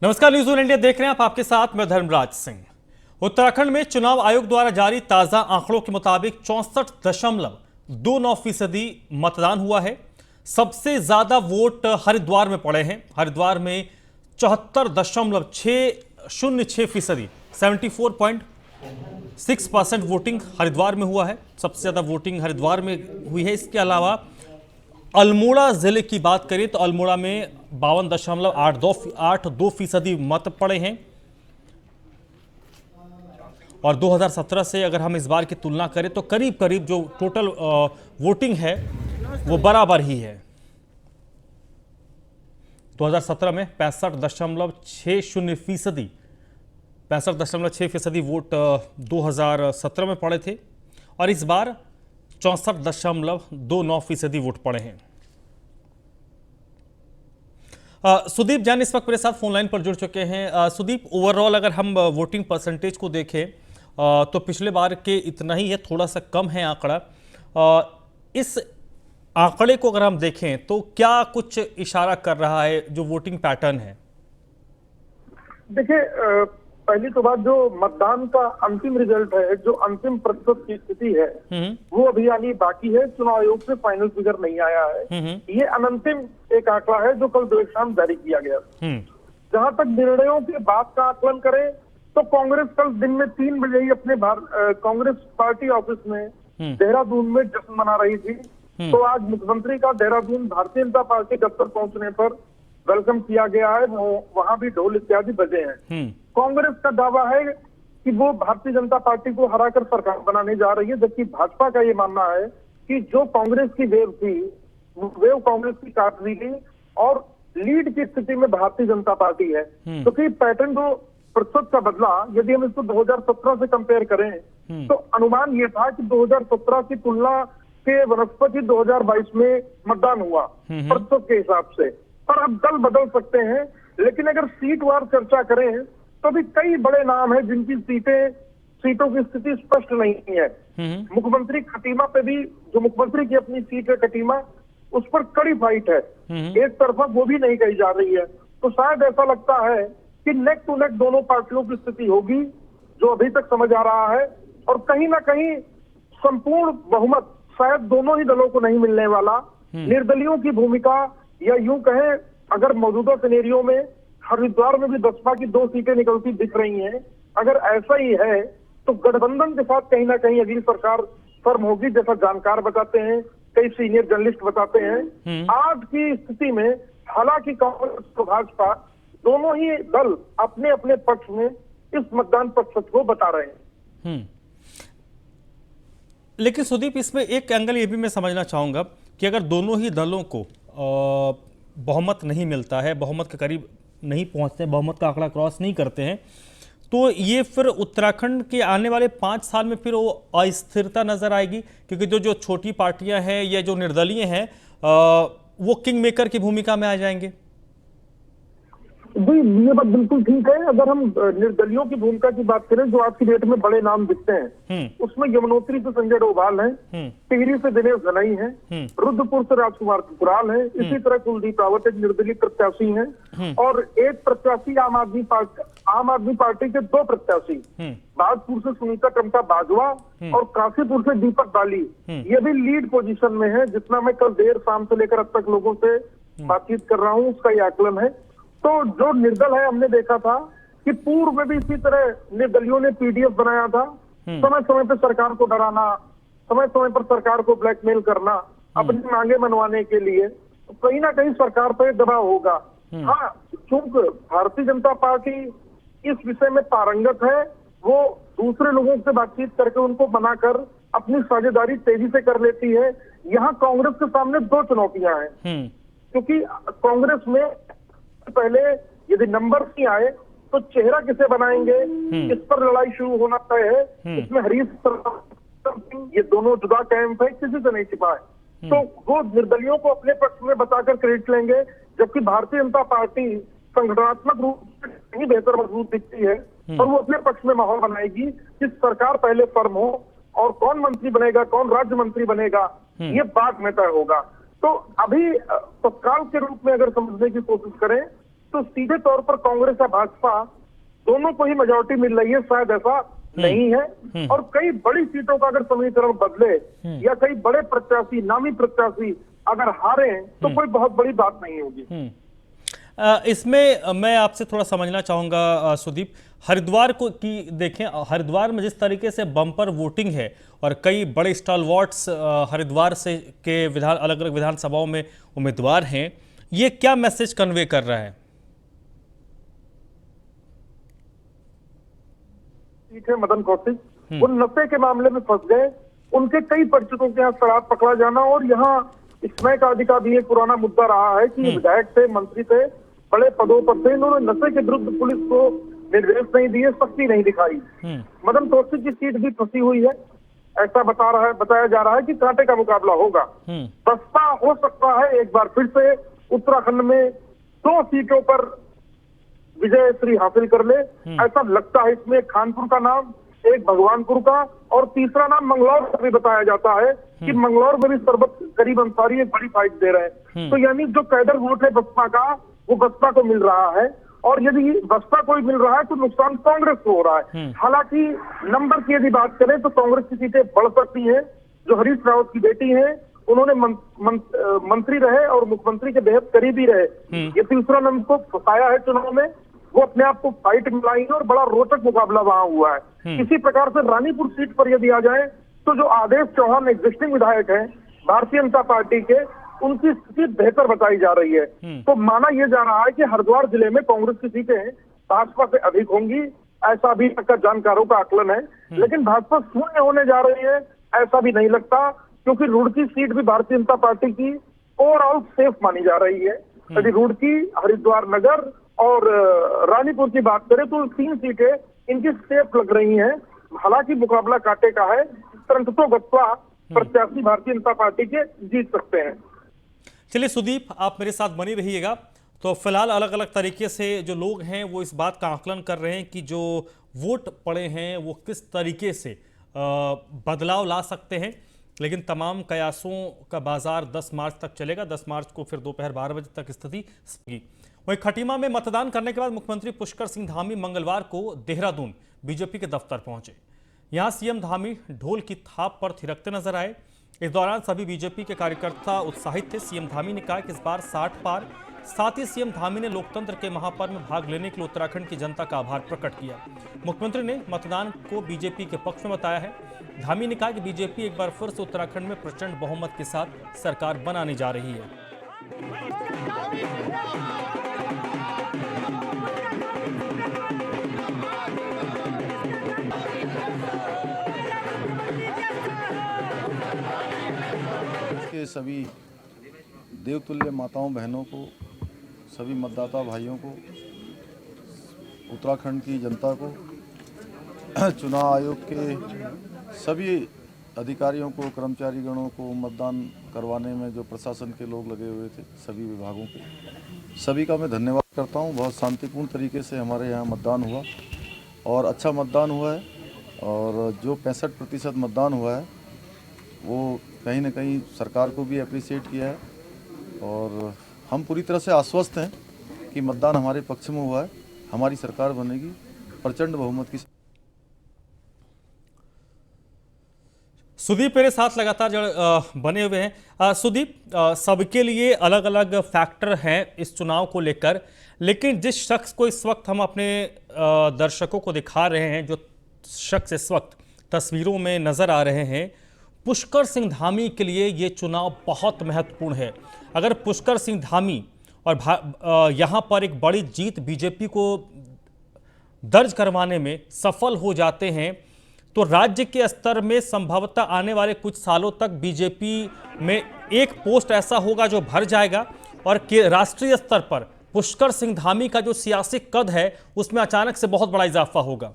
नमस्कार, news 1 India देख रहे हैं आप। आपके साथ मैं धर्मराज सिंह। उत्तराखंड में चुनाव आयोग द्वारा जारी ताजा आंकड़ों के मुताबिक 64.29% मतदान हुआ है। सबसे ज्यादा वोट हरिद्वार में पड़े हैं। हरिद्वार में 74.606%, 74.6% वोटिंग हरिद्वार में हुआ है। सबसे ज्यादा वोटिंग हरिद्वार में हुई है। इसके अलावा अल्मोड़ा जिले की बात करें तो अल्मोड़ा में 52.82% मत पड़े हैं। और 2017 से अगर हम इस बार की तुलना करें तो करीब करीब जो टोटल वोटिंग है वो बराबर ही है। 2017 में 65.60% वोट 2017 में पड़े थे और इस बार 64.29% वोट पड़े हैं। सुदीप जैन इस वक्त मेरे साथ फोन लाइन पर जुड़ चुके हैं। सुदीप, ओवरऑल अगर हम वोटिंग परसेंटेज को देखें तो पिछले बार के इतना ही है, थोड़ा सा कम है आंकड़ा। इस आंकड़े को अगर हम देखें तो क्या कुछ इशारा कर रहा है जो वोटिंग पैटर्न है? देखिए, पहली तो बात, जो मतदान का अंतिम रिजल्ट है, जो अंतिम प्रतिशत की स्थिति है, वो अभी आनी बाकी है। चुनाव आयोग से फाइनल फिगर नहीं आया है। ये अनंतिम एक आंकड़ा है जो कल देर शाम जारी किया गया। जहां तक निर्णयों के बाद का आकलन करें तो कांग्रेस कल दिन में 3 बजे ही अपने कांग्रेस पार्टी ऑफिस में देहरादून में जश्न मना रही थी। तो आज मुख्यमंत्री का देहरादून भारतीय जनता पार्टी दफ्तर पहुंचने पर वेलकम किया गया है। वहां भी ढोल इत्यादि बजे हैं। कांग्रेस का दावा है कि वो भारतीय जनता पार्टी को हराकर सरकार बनाने जा रही है, जबकि भाजपा का ये मानना है कि जो कांग्रेस की वेव थी, वेव कांग्रेस की काट दी गई और लीड की स्थिति में भारतीय जनता पार्टी है। क्योंकि पैटर्न जो प्रतिशत का बदला, यदि हम इसको 2017 से कंपेयर करें तो अनुमान ये था कि 2017 की तुलना के वनस्पति 2022 में मतदान हुआ प्रतिशत के हिसाब से। पर अब दल बदल सकते हैं, लेकिन अगर सीट वार चर्चा करें तो भी कई बड़े नाम हैं जिनकी सीटों की स्थिति स्पष्ट नहीं है। मुख्यमंत्री खटीमा पे भी, जो मुख्यमंत्री की अपनी सीट है खटीमा, उस पर कड़ी फाइट है। एक तरफा वो भी नहीं कही जा रही है। तो शायद ऐसा लगता है कि नेक टू नेक दोनों पार्टियों की स्थिति होगी, जो अभी तक समझ आ रहा है। और कहीं ना कहीं संपूर्ण बहुमत शायद दोनों ही दलों को नहीं मिलने वाला। निर्दलियों की भूमिका, या यूं कहें अगर मौजूदा सिनेरियो में हरिद्वार में भी बसपा की 2 सीटें निकलती दिख रही हैं, अगर ऐसा ही है तो गठबंधन के साथ कहीं ना कहीं अगली सरकार फर्म होगी, जैसा जानकार बताते हैं, कई सीनियर जर्नलिस्ट बताते हैं। आज की स्थिति में हालांकि कांग्रेस और भाजपा दोनों ही दल अपने अपने पक्ष में इस मतदान प्रतिशत को बता रहे हैं। लेकिन सुदीप, इसमें एक एंगल ये भी मैं समझना चाहूंगा कि अगर दोनों ही दलों को बहुमत नहीं मिलता है, बहुमत के करीब नहीं पहुंचते, बहुमत का आंकड़ा क्रॉस नहीं करते हैं, तो ये फिर उत्तराखंड के आने वाले 5 साल में फिर वो अस्थिरता नजर आएगी। क्योंकि जो छोटी पार्टियां हैं या जो निर्दलीय हैं वो किंग मेकर की भूमिका में आ जाएंगे। जी, ये बात बिल्कुल ठीक है। अगर हम निर्दलियों की भूमिका की बात करें, जो आज की डेट में बड़े नाम दिखते हैं, उसमें यमुनोत्री से संजय डोभाल है, टिहरी से दिनेश गनाई है, रुद्रपुर से राजकुमार कुराल है, इसी तरह कुलदीप रावत एक निर्दलीय प्रत्याशी हैं और एक प्रत्याशी आम आदमी पार्टी के 2 प्रत्याशी, बागपुर से सुनीता टमटा बाजवा और काशीपुर से दीपक बाली, ये भी लीड पोजीशन में है। जितना मैं कल देर शाम से लेकर अब तक लोगों से बातचीत कर रहा हूँ, उसका ये आकलन है। तो जो निर्दल है, हमने देखा था कि पूर्व में भी इसी तरह निर्दलियों ने पीडीएफ बनाया था, समय समय पर सरकार को डराना, समय समय पर सरकार को ब्लैकमेल करना, अपनी मांगे मनवाने के लिए। तो कहीं ना कहीं सरकार पर दबाव होगा। हाँ, चूंकि भारतीय जनता पार्टी इस विषय में पारंगत है, वो दूसरे लोगों से बातचीत करके उनको मनाकर अपनी साझेदारी तेजी से कर लेती है। यहाँ कांग्रेस के सामने 2 चुनौतियां हैं, क्योंकि कांग्रेस में पहले यदि नंबर नहीं आए तो चेहरा किसे बनाएंगे, इस पर लड़ाई शुरू होना तय है। इसमें हरीश सिंह, ये दोनों जुदा कैंप है, किसी से नहीं छिपा है। तो वो निर्दलियों को अपने पक्ष में बताकर क्रेडिट लेंगे, जबकि भारतीय जनता पार्टी संगठनात्मक रूप से कहीं बेहतर मजबूत दिखती है और वो अपने पक्ष में माहौल बनाएगी कि सरकार पहले फर्म हो और कौन मंत्री बनेगा, कौन राज्य मंत्री बनेगा, ये बाद में तय होगा। तो अभी तत्काल के रूप में अगर समझने की कोशिश करें तो सीधे तौर पर कांग्रेस या भाजपा दोनों को ही मेजोरिटी मिल रही है, शायद ऐसा नहीं है। और कई बड़ी सीटों का अगर समीकरण बदले या कई बड़े प्रत्याशी, नामी प्रत्याशी अगर हारे तो कोई बहुत बड़ी बात नहीं होगी। इसमें मैं आपसे थोड़ा समझना चाहूंगा सुदीप, हरिद्वार को की देखें, हरिद्वार में जिस तरीके से बम्पर वोटिंग है और कई बड़े स्टॉलवर्ट्स हरिद्वार से के अलग अलग विधानसभाओं में उम्मीदवार हैं, ये क्या मैसेज कन्वे कर रहा है? ठीक है, मदन कौशिक वो नशे के मामले में फंस गए, उनके कई परिचितों के यहाँ शराब पकड़ा जाना, और यहाँ स्मय आदि का भी एक पुराना मुद्दा रहा है कि विधायक थे, मंत्री थे, बड़े पदों पर थे, इन्होंने नशे के विरुद्ध पुलिस को निर्देश नहीं दिए, सख्ती नहीं दिखाई। मदन कौशिक की सीट भी फंसी हुई है, ऐसा बताया जा रहा है कि कांटे का मुकाबला होगा। बसपा हो सकता है एक बार फिर से उत्तराखंड में 2 सीटों पर विजय श्री हासिल कर ले, ऐसा लगता है। इसमें खानपुर का नाम, एक भगवानपुर का, और तीसरा नाम मंगलौर का भी बताया जाता है कि मंगलौर में भी सरबत करीब अंसारी एक बड़ी फाइट दे रहे हैं। तो यानी जो कैडर वोट है बसपा का, वो बसपा को मिल रहा है, और यदि बसपा को मिल रहा है तो नुकसान कांग्रेस को हो रहा है। हालांकि नंबर की यदि बात करें तो कांग्रेस की सीटें बढ़ सकती हैं। जो हरीश रावत की बेटी है, उन्होंने मंत्री रहे और मुख्यमंत्री के बेहद करीबी रहे, ये तीसरा नंबर को फंसाया है चुनाव में, वो अपने आप को फाइट मिलाई है और बड़ा रोचक मुकाबला वहां हुआ है। इसी प्रकार से रानीपुर सीट पर यदि आ जाए तो जो आदेश चौहान एग्जिस्टिंग विधायक हैं भारतीय जनता पार्टी के, उनकी स्थिति बेहतर बताई जा रही है। तो माना यह जा रहा है कि हरिद्वार जिले में कांग्रेस की सीटें भाजपा से अधिक होंगी, ऐसा भी तक का जानकारों का आकलन है। लेकिन भाजपा शून्य होने जा रही है ऐसा भी नहीं लगता, क्योंकि रुड़की सीट भी भारतीय जनता पार्टी की ओवरऑल सेफ मानी जा रही है। यदि रुड़की, हरिद्वार नगर और रानीपुर की बात करें तो 3 सीटें इनकी सेफ लग रही हैं। हालांकि मुकाबला कांटे का है, परंतु गत्वा प्रत्याशी भारतीय जनता पार्टी के जीत सकते हैं। चलिए सुदीप, आप मेरे साथ बने रहिएगा। तो फिलहाल अलग अलग तरीके से जो लोग हैं वो इस बात का आकलन कर रहे हैं कि जो वोट पड़े हैं वो किस तरीके से बदलाव ला सकते हैं, लेकिन तमाम कयासों का बाजार 10 मार्च तक चलेगा। 10 मार्च को फिर दोपहर 12 बजे तक स्थिति होगी। वहीं खटीमा में मतदान करने के बाद मुख्यमंत्री पुष्कर सिंह धामी मंगलवार को देहरादून बीजेपी के दफ्तर पहुंचे। यहां सीएम धामी ढोल की थाप पर थिरकते नजर आए। इस दौरान सभी बीजेपी के कार्यकर्ता उत्साहित थे। सीएम धामी ने कहा कि इस बार 60 पार। साथ ही सीएम धामी ने लोकतंत्र के महापर्व में भाग लेने के लिए उत्तराखंड की जनता का आभार प्रकट किया। मुख्यमंत्री ने मतदान को बीजेपी के पक्ष में बताया है। धामी ने कहा कि बीजेपी एक बार फिर से उत्तराखंड में प्रचंड बहुमत के साथ सरकार बनाने जा रही है। के सभी देवतुल्य माताओं बहनों को, सभी मतदाता भाइयों को, उत्तराखंड की जनता को, चुनाव आयोग के सभी अधिकारियों को, कर्मचारी गणों को, मतदान करवाने में जो प्रशासन के लोग लगे हुए थे, सभी विभागों के, सभी का मैं धन्यवाद करता हूं। बहुत शांतिपूर्ण तरीके से हमारे यहाँ मतदान हुआ और अच्छा मतदान हुआ है। और जो 65% मतदान हुआ है वो कहीं ना कहीं सरकार को भी अप्रिशिएट किया है, और हम पूरी तरह से आश्वस्त हैं कि मतदान हमारे पक्ष में हुआ है, हमारी सरकार बनेगी प्रचंड बहुमत की। सुदीप मेरे साथ लगातार बने हुए हैं। सुदीप, सबके लिए अलग अलग फैक्टर हैं इस चुनाव को लेकर, लेकिन जिस शख्स को इस वक्त हम अपने दर्शकों को दिखा रहे हैं, जो शख्स इस वक्त तस्वीरों में नजर आ रहे हैं, पुष्कर सिंह धामी के लिए ये चुनाव बहुत महत्वपूर्ण है। अगर पुष्कर सिंह धामी और यहाँ पर एक बड़ी जीत बीजेपी को दर्ज करवाने में सफल हो जाते हैं तो राज्य के स्तर में संभवतः आने वाले कुछ सालों तक बीजेपी में एक पोस्ट ऐसा होगा जो भर जाएगा, और राष्ट्रीय स्तर पर पुष्कर सिंह धामी का जो सियासी कद है उसमें अचानक से बहुत बड़ा इजाफा होगा।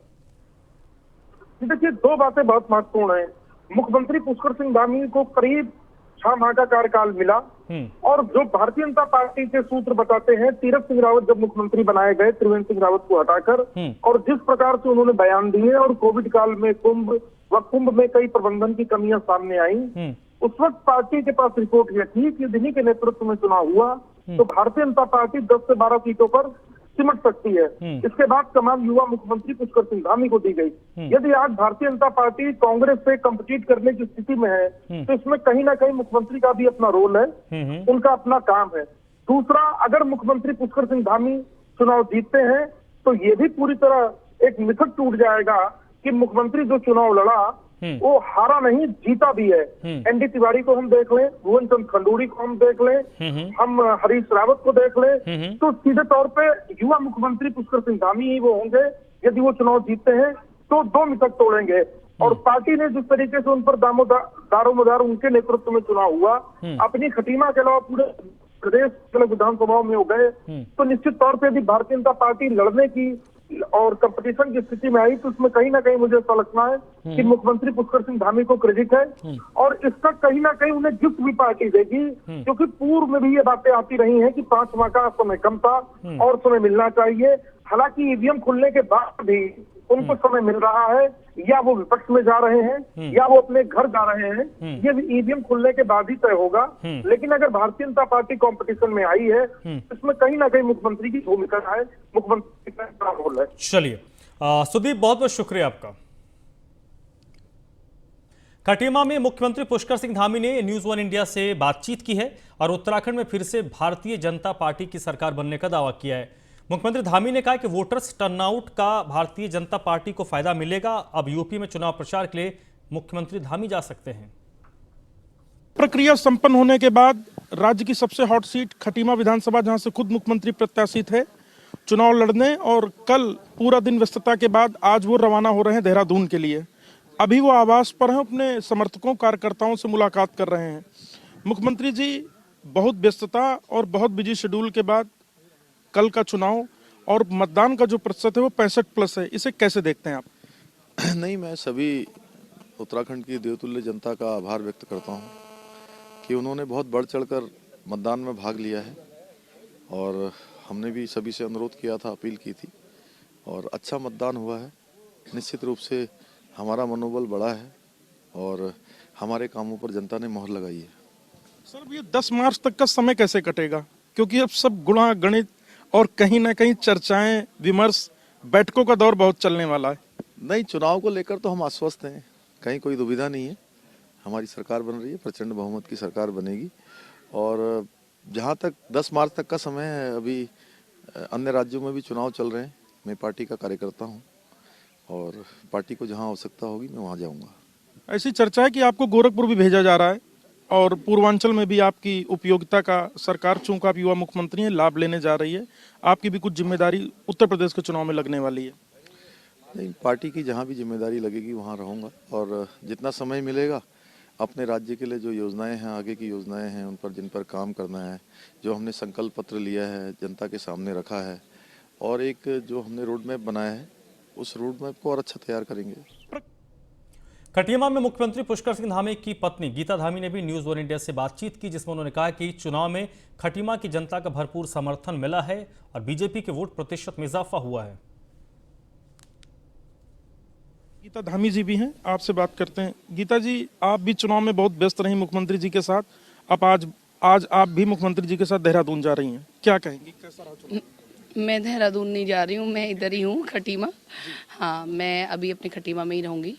देखिए, 2 बातें बहुत महत्वपूर्ण है। मुख्यमंत्री पुष्कर सिंह धामी को करीब 6 माह का कार्यकाल मिला, और जो भारतीय जनता पार्टी के सूत्र बताते हैं, तीरथ सिंह रावत जब मुख्यमंत्री बनाए गए त्रिवेंद्र सिंह रावत को हटाकर, और जिस प्रकार से उन्होंने बयान दिए, और कोविड काल में कुंभ में कई प्रबंधन की कमियां सामने आई, उस वक्त पार्टी के पास रिपोर्ट यह थी कि इन्हीं के नेतृत्व में चुनाव हुआ तो भारतीय जनता पार्टी 10 से 12 सीटों पर सिमट सकती है। इसके बाद कमान युवा मुख्यमंत्री पुष्कर सिंह धामी को दी गई। यदि आज भारतीय जनता पार्टी कांग्रेस से कम्पिटिट करने की स्थिति में है तो इसमें कहीं ना कहीं मुख्यमंत्री का भी अपना रोल है, उनका अपना काम है। दूसरा, अगर मुख्यमंत्री पुष्कर सिंह धामी चुनाव जीतते हैं तो ये भी पूरी तरह एक मिथक टूट जाएगा कि मुख्यमंत्री जो चुनाव लड़ा वो हारा नहीं, जीता भी है। एनडी तिवारी को हम देख लें, भुवन चंद खंडूरी को हम देख लें, हम हरीश रावत को देख लें, तो सीधे तौर पे युवा मुख्यमंत्री पुष्कर सिंह धामी ही वो होंगे। यदि वो चुनाव जीतते हैं तो दो मिथक तोड़ेंगे। और पार्टी ने जिस तरीके से उन पर दारोमदार उनके नेतृत्व में चुनाव हुआ, अपनी खटीमा के अलावा पूरे प्रदेश के विधानसभाओं में हो गए, तो निश्चित तौर पे यदि भारतीय जनता पार्टी लड़ने की और कंपटीशन की स्थिति में आई तो उसमें कहीं ना कहीं मुझे ऐसा लगता है कि मुख्यमंत्री पुष्कर सिंह धामी को क्रेडिट है। और इसका कहीं ना कहीं उन्हें गिफ्ट भी पार्टी देगी, क्योंकि पूर्व में भी ये बातें आती रही हैं कि 5 माह का समय कम था और समय मिलना चाहिए। हालांकि ईवीएम खुलने के बाद भी उनको समय मिल रहा है, या वो विपक्ष में जा रहे हैं या वो अपने घर जा रहे हैं, ये ईवीएम खुलने के बाद ही तय होगा। लेकिन अगर भारतीय जनता पार्टी कंपटीशन में आई है इसमें कहीं ना कहीं मुख्यमंत्री की भूमिका है, मुख्यमंत्री का बड़ा रोल है। चलिए सुदीप, बहुत बहुत शुक्रिया आपका। खटीमा में मुख्यमंत्री पुष्कर सिंह धामी ने न्यूज वन इंडिया से बातचीत की है और उत्तराखंड में फिर से भारतीय जनता पार्टी की सरकार बनने का दावा किया है। मुख्यमंत्री धामी ने कहा कि वोटर्स टर्नआउट का भारतीय जनता पार्टी को फायदा मिलेगा। अब यूपी में चुनाव प्रचार के लिए मुख्यमंत्री धामी जा सकते हैं। प्रक्रिया संपन्न होने के बाद राज्य की सबसे हॉट सीट खटीमा विधानसभा, जहां से खुद मुख्यमंत्री प्रत्याशी थे चुनाव लड़ने, और कल पूरा दिन व्यस्तता के बाद आज वो रवाना हो रहे हैं देहरादून के लिए। अभी वो आवास पर हैं, अपने समर्थकों कार्यकर्ताओं से मुलाकात कर रहे हैं। मुख्यमंत्री जी बहुत व्यस्तता और बहुत बिजी शेड्यूल के बाद कल का चुनाव और मतदान का जो प्रतिशत है वो 65+ है, इसे कैसे देखते हैं आप? नहीं, मैं सभी उत्तराखंड की देवतुल्य जनता का आभार व्यक्त करता हूं कि उन्होंने बहुत बढ़ चढ़कर मतदान में भाग लिया है, और हमने भी सभी से अनुरोध किया था, अपील की थी, और अच्छा मतदान हुआ है। निश्चित रूप से हमारा मनोबल बढ़ा है और हमारे कामों पर जनता ने मोहर लगाई है। सर, ये 10 मार्च तक का समय कैसे कटेगा? क्योंकि अब सब गुणा गणित और कहीं ना कहीं चर्चाएं, विमर्श, बैठकों का दौर बहुत चलने वाला है। नहीं, चुनाव को लेकर तो हम आश्वस्त हैं, कहीं कोई दुविधा नहीं है। हमारी सरकार बन रही है, प्रचंड बहुमत की सरकार बनेगी। और जहां तक 10 मार्च तक का समय है, अभी अन्य राज्यों में भी चुनाव चल रहे हैं। मैं पार्टी का कार्यकर्ता हूं और पार्टी को जहां आवश्यकता होगी मैं वहां जाऊंगा। ऐसी चर्चा है कि आपको गोरखपुर भी भेजा जा रहा है और पूर्वांचल में भी आपकी उपयोगिता का सरकार, चूंकि आप युवा मुख्यमंत्री हैं, लाभ लेने जा रही है। आपकी भी कुछ जिम्मेदारी उत्तर प्रदेश के चुनाव में लगने वाली है। नहीं, पार्टी की जहां भी जिम्मेदारी लगेगी वहां रहूंगा, और जितना समय मिलेगा अपने राज्य के लिए जो योजनाएं हैं, आगे की योजनाएं हैं, उन पर जिन पर काम करना है, जो हमने संकल्प पत्र लिया है, जनता के सामने रखा है, और एक जो हमने रोड मैप बनाया है, उस रोड मैप को और अच्छा तैयार करेंगे। खटीमा में मुख्यमंत्री पुष्कर सिंह धामी की पत्नी गीता धामी ने भी न्यूज वन इंडिया से बातचीत की, जिसमें उन्होंने कहा कि चुनाव में खटीमा की जनता का भरपूर समर्थन मिला है और बीजेपी के वोट प्रतिशत में इजाफा हुआ है। गीता धामी जी भी हैं, आपसे बात करते हैं। गीता जी, आप भी चुनाव में बहुत व्यस्त रही मुख्यमंत्री जी के साथ, अब आज आप भी मुख्यमंत्री जी के साथ देहरादून जा रही हैं, क्या कहेंगी? कैसा रहा चुनाव? मैं देहरादून नहीं जा रही हूँ, मैं इधर ही हूँ, खटीमा। हाँ, मैं अभी अपने खटीमा में ही रहूँगी,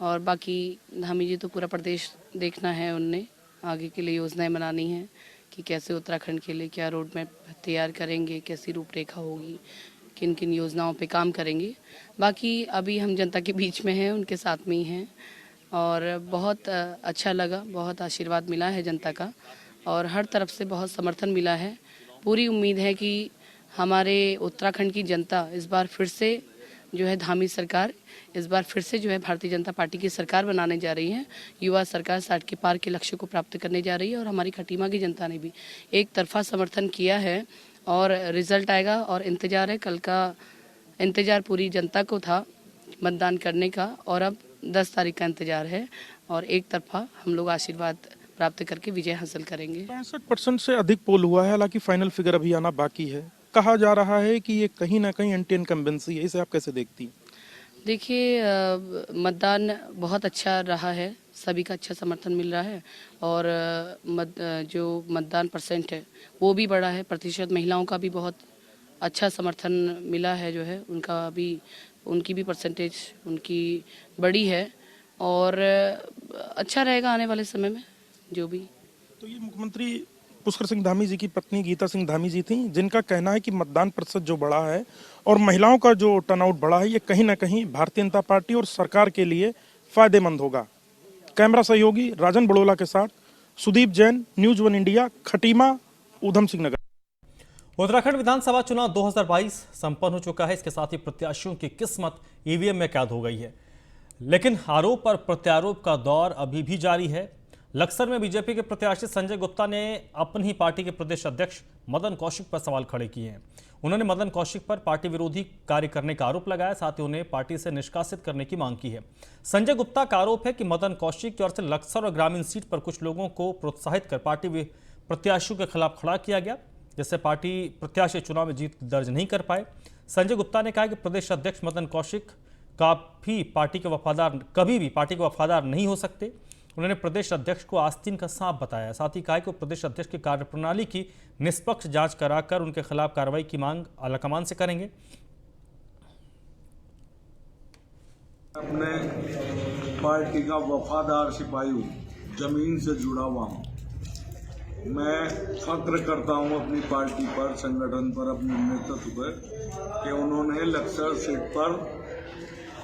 और बाकी धामी जी तो पूरा प्रदेश देखना है, उनने आगे के लिए योजनाएं बनानी हैं कि कैसे उत्तराखंड के लिए क्या रोड मैप तैयार करेंगे, कैसी रूपरेखा होगी, किन किन योजनाओं पे काम करेंगे। बाकी अभी हम जनता के बीच में हैं, उनके साथ में ही हैं, और बहुत अच्छा लगा, बहुत आशीर्वाद मिला है जनता का, और हर तरफ से बहुत समर्थन मिला है। पूरी उम्मीद है कि हमारे उत्तराखंड की जनता इस बार फिर से जो है धामी सरकार, इस बार फिर से जो है भारतीय जनता पार्टी की सरकार बनाने जा रही है। युवा सरकार 60 के पार के लक्ष्य को प्राप्त करने जा रही है, और हमारी खटीमा की जनता ने भी एक तरफा समर्थन किया है, और रिजल्ट आएगा और इंतजार है। कल का इंतजार पूरी जनता को था मतदान करने का, और अब 10 तारीख का इंतजार है, और एक तरफा हम लोग आशीर्वाद प्राप्त करके विजय हासिल करेंगे। 65% से अधिक पोल हुआ है, हालांकि फाइनल फिगर अभी आना बाकी है। कहा जा रहा है कि ये कहीं ना कहीं एंटी इनकम्बेंसी है, इसे आप कैसे देखती हैं? देखिए, मतदान बहुत अच्छा रहा है, सभी का अच्छा समर्थन मिल रहा है, और जो मतदान परसेंट है वो भी बढ़ा है, प्रतिशत महिलाओं का भी बहुत अच्छा समर्थन मिला है जो है उनका भी, उनकी भी परसेंटेज उनकी बड़ी है और अच्छा रहेगा आने वाले समय में जो भी। तो ये मुख्यमंत्री पुष्कर सिंह धामी जी की पत्नी गीता सिंह धामी जी थी, जिनका कहना है कि मतदान प्रतिशत जो बढ़ा है और महिलाओं का जो टर्नआउट बढ़ा है, ये कहीं ना कहीं भारतीय जनता पार्टी और सरकार के लिए फायदेमंद होगा। कैमरा सहयोगी राजन बड़ोला के साथ सुदीप जैन, न्यूज 1 इंडिया, खटीमा, ऊधम सिंह नगर। उत्तराखंड विधानसभा चुनाव 2022 संपन्न हो चुका है। इसके साथ ही प्रत्याशियों की किस्मत ईवीएम में कैद हो गई है, लेकिन आरोप और प्रत्यारोप का दौर अभी भी जारी है। लक्सर में बीजेपी के प्रत्याशी संजय गुप्ता ने अपनी ही पार्टी के प्रदेश अध्यक्ष मदन कौशिक पर सवाल खड़े किए हैं। उन्होंने मदन कौशिक पर पार्टी विरोधी कार्य करने का आरोप लगाया, साथ ही उन्हें पार्टी से निष्कासित करने की मांग की है। संजय गुप्ता का आरोप है कि मदन कौशिक की ओर से लक्सर और ग्रामीण सीट पर कुछ लोगों को प्रोत्साहित कर पार्टी प्रत्याशियों के खिलाफ खड़ा किया गया, जिससे पार्टी प्रत्याशी चुनाव में जीत दर्ज नहीं कर पाए। संजय गुप्ता ने कहा कि प्रदेश अध्यक्ष मदन कौशिक कभी भी पार्टी के वफादार नहीं हो सकते। उन्होंने प्रदेश अध्यक्ष को आस्तीन का सांप बताया। साथ ही कहा कि वो प्रदेश अध्यक्ष की कार्यप्रणाली की निष्पक्ष जांच कराकर उनके खिलाफ कार्रवाई की मांग आलाकमान से करेंगे। अपने पार्टी का वफादार सिपाही हूँ, जमीन से जुड़ा हुआ हूँ। मैं फक्र करता हूँ अपनी पार्टी पर, संगठन पर, अपने नेतृत्व पर कि उन्होंने लक्सर सीट पर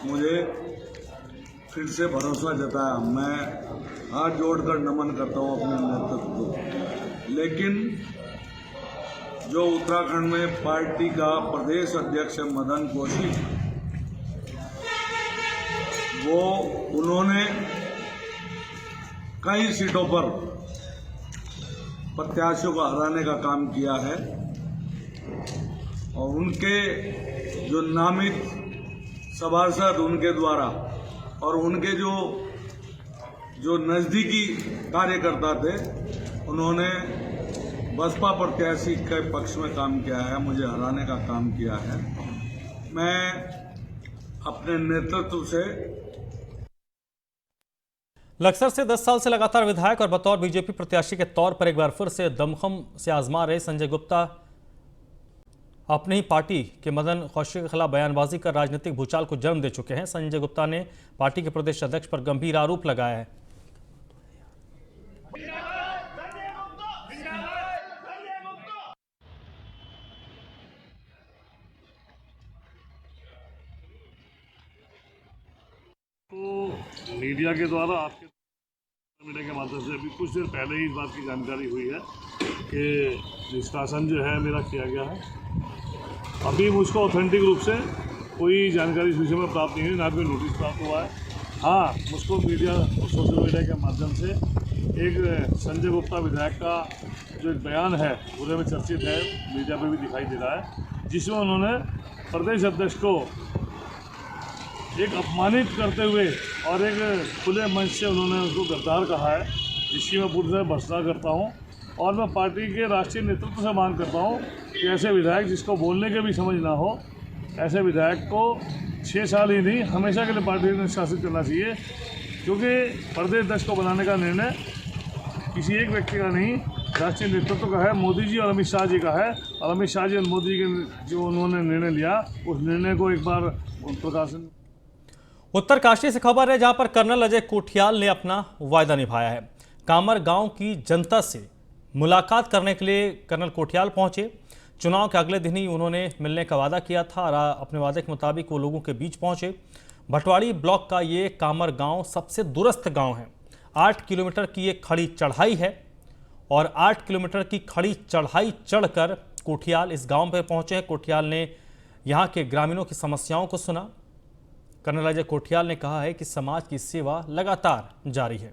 मुझे फिर से भरोसा जताया। मैं हाथ जोड़कर नमन करता हूँ अपने नेतृत्व को। लेकिन जो उत्तराखंड में पार्टी का प्रदेश अध्यक्ष है मदन कौशिक, वो उन्होंने कई सीटों पर प्रत्याशियों को हराने का काम किया है और उनके जो नामित सभासद उनके द्वारा और उनके जो नज़दीकी कार्यकर्ता थे, उन्होंने बसपा प्रत्याशी के पक्ष में काम किया है, मुझे हराने का काम किया है। मैं अपने नेतृत्व से लक्सर से 10 साल से लगातार विधायक और बतौर बीजेपी प्रत्याशी के तौर पर एक बार फिर से दमखम से आजमा रहे संजय गुप्ता अपनी ही पार्टी के मदन कौशिक के खिलाफ बयानबाजी कर राजनीतिक भूचाल को जन्म दे चुके हैं। संजय गुप्ता ने पार्टी के प्रदेश अध्यक्ष पर गंभीर आरोप लगाया है। तो मीडिया के द्वारा आपके मीडिया के माध्यम से अभी कुछ देर पहले ही इस बात की जानकारी हुई है कि निष्कासन जो है मेरा किया गया है। अभी मुझको ऑथेंटिक रूप से कोई जानकारी इस विषय में प्राप्त नहीं हुई, ना कोई नोटिस प्राप्त हुआ है। हाँ, मुझको मीडिया और सोशल मीडिया के माध्यम से एक संजय गुप्ता विधायक का जो एक बयान है पूरे में चर्चित है, मीडिया पर भी दिखाई दे रहा है, जिसमें उन्होंने प्रदेश अध्यक्ष को एक अपमानित करते हुए और एक खुले मंच से उन्होंने उसको गद्दार कहा है, जिसकी मैं पूरी तरह भर्त्सना करता हूँ। और मैं पार्टी के राष्ट्रीय नेतृत्व से मांग करता हूँ कि ऐसे विधायक जिसको बोलने के भी समझ ना हो, ऐसे विधायक को 6 साल ही नहीं हमेशा के लिए पार्टी ने शासित करना चाहिए, क्योंकि प्रदेश अध्यक्ष को बनाने का निर्णय किसी एक व्यक्ति का नहीं, राष्ट्रीय नेतृत्व का है, मोदी जी और अमित शाह जी का है। और अमित शाह जी और मोदी जी के जो उन्होंने निर्णय लिया, उस निर्णय को एक बार प्रकाशन। उत्तरकाशी से खबर है, जहां पर कर्नल अजय कोठियाल ने अपना वायदा निभाया है। कामर गांव की जनता से मुलाकात करने के लिए कर्नल कोठियाल पहुंचे। चुनाव के अगले दिन ही उन्होंने मिलने का वादा किया था और अपने वादे के मुताबिक वो लोगों के बीच पहुंचे। भटवाड़ी ब्लॉक का ये कामर गांव सबसे दूरस्थ गांव है। 8 किलोमीटर की एक खड़ी चढ़ाई है और 8 किलोमीटर की खड़ी चढ़ाई चढ़कर कोठियाल इस गांव पर पहुंचे हैं। कोठियाल ने यहाँ के ग्रामीणों की समस्याओं को सुना। कर्नल अजय कोठियाल ने कहा है कि समाज की सेवा लगातार जारी है।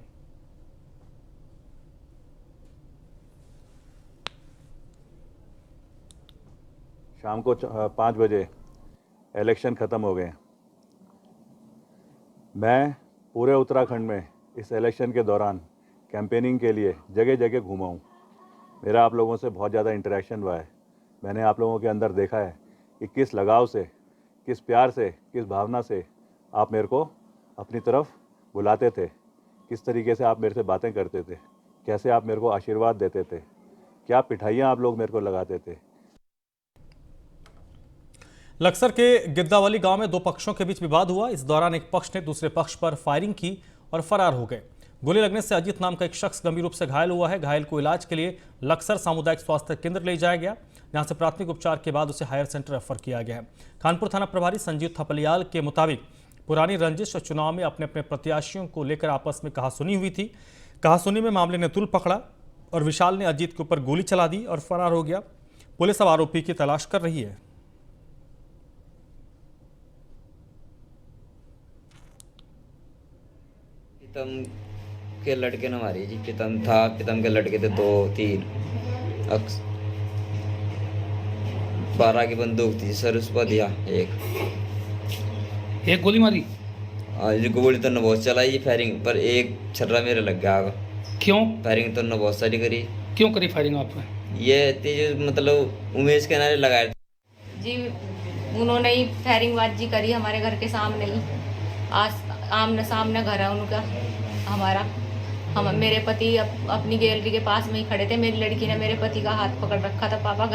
शाम को 5 बजे इलेक्शन ख़त्म हो गए। मैं पूरे उत्तराखंड में इस इलेक्शन के दौरान कैंपेनिंग के लिए जगह जगह घूमा हूँ। मेरा आप लोगों से बहुत ज़्यादा इंटरेक्शन हुआ है। मैंने आप लोगों के अंदर देखा है कि किस लगाव से, किस प्यार से, किस भावना से आप मेरे को अपनी तरफ बुलाते थे, किस तरीके से आप मेरे से बातें करते थे, कैसे आप मेरे को आशीर्वाद देते थे, क्या पिठाइयाँ आप लोग मेरे को लगाते थे। लक्सर के गिद्दावली गांव में दो पक्षों के बीच विवाद हुआ। इस दौरान एक पक्ष ने दूसरे पक्ष पर फायरिंग की और फरार हो गए। गोली लगने से अजीत नाम का एक शख्स गंभीर रूप से घायल हुआ है। घायल को इलाज के लिए लक्सर सामुदायिक स्वास्थ्य केंद्र ले जाया गया, जहां से प्राथमिक उपचार के बाद उसे हायर सेंटर रेफर किया गया है। कानपुर थाना प्रभारी संजीव थपलियाल के मुताबिक पुरानी रंजिश और चुनाव में अपने अपने प्रत्याशियों को लेकर आपस में कहासुनी हुई थी। कहासुनी में मामले ने तुल पकड़ा और विशाल ने अजीत के ऊपर गोली चला दी और फरार हो गया। पुलिस अब आरोपी की तलाश कर रही है। प्रीतम के लड़के ने मारी जी। प्रीतम था, प्रीतम के लड़के थे 2-3, 12 की बंदूक थी सर, उस पर दिया एक गोली मारी। जी गोली तो न बहुत चलाई फायरिंग, पर एक छर्रा मेरे लग गया। क्यों फायरिंग तो न बहुत सारी करी। क्यों करी फायरिंग आप पे? ये तेज मतलब उमेश के नारे लगाए जी, उन्होंने ही फायरिंग बाजी करी हमारे घर के सामने ही। आमने सामने घर है उनका हमारा। मेरे पति अपनी गैलरी के पास में ही खड़े थे। मेरी लड़की ने मेरे पति का हाथ पकड़ रखा था। पापा